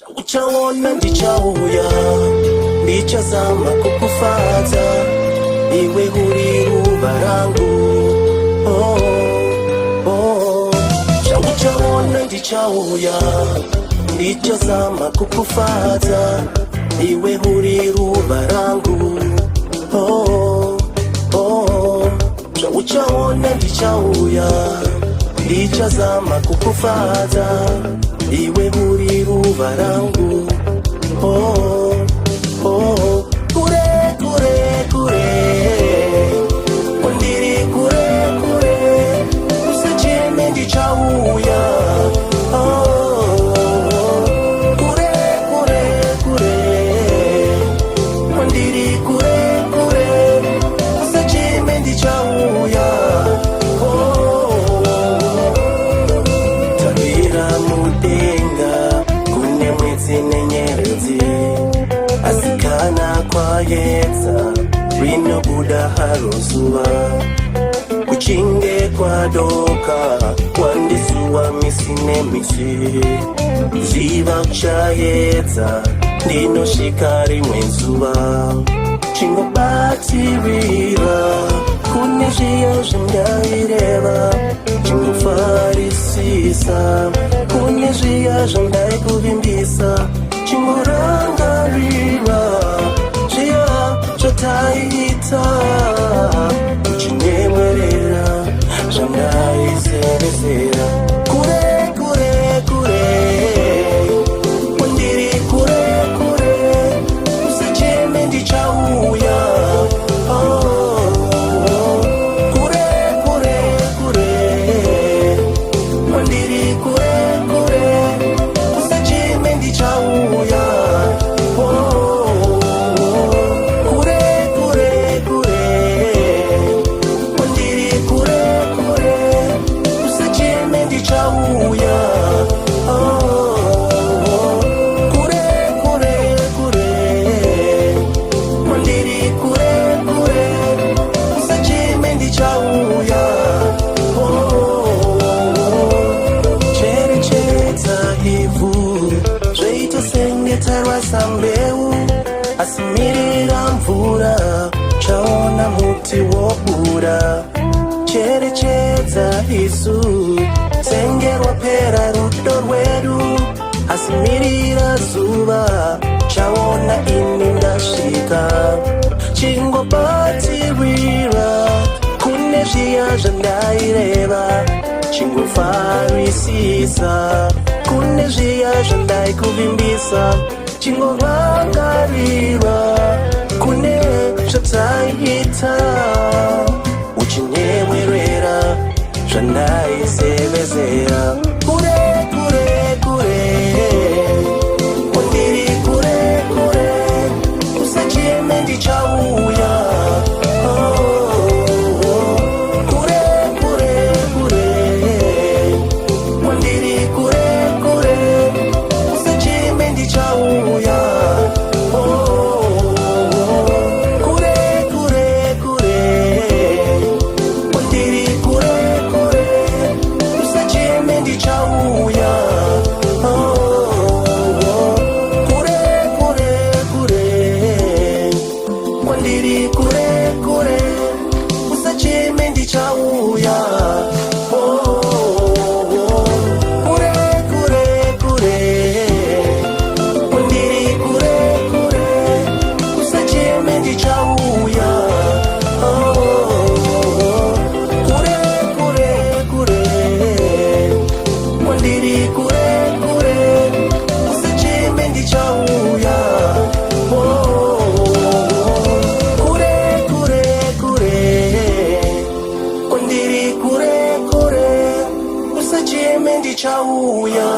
Uchaona ndichauya ndichazama kukufata iwe huri ruva rangu. Uchaona ndichauya ndichazama kukufata iwe huri ruva rangu. Uchaona ndichauya ndichazama kukufata iwe huri ruva rangu. Kure kure kure ndiri kure kure usacheme ndichauya. Kure kure kure ndiri kure kure usacheme ndichauya. Tabira mudenga kune mwezi nenyerezi asikana kwayedza rino buda harozuva kuchinge kwadoka kwandisuwa misi nemisi ziva kuchayedza ndinosvika rimwe zuva chingobatirira kune zviya zvindaireva chingofarisisa kune zviya zvandaikuvimbisa chingorangarira zviya zvataita kuchinyemwerera zvandaisevesera. Kure kure kure ndiri kure kure usacheme ndichauya. Kure kure kure ndiri kure kure usacheme ndichauya. Kure kure kure ndiri kure kure usacheme ndichauya. Kure kure kure ndiri kure kure usacheme ndichauya. Cherechedza ivhu zveitosengeterwa sambeu asimirira mvura chaona muti wobura. Cherechedza isu sengerwa pera rudo rwedu asimirira zuva chaona ini ndasvika. Chingobatirira kune zviya zvandaireva chingofarisisa kune zviya zvandaikuvimbisa chingorangarira kune zvataita uchinyemwerera zvandaisevezera. Kure kure kure ndiri kure kure usacheme ndichauya. Kure kure kure ndiri kure kure usacheme ndichauya. Kure kure kure ndiri kure kure usacheme ndichauya. Kure kure kure ndiri kure kure usacheme ndichauya. Kure kure kure ndiri kure kure usacheme ndichauya. Kure kure kure ndiri kure kure usacheme ndichauya. Kure kure kure ndiri kure kure usacheme ndichauya.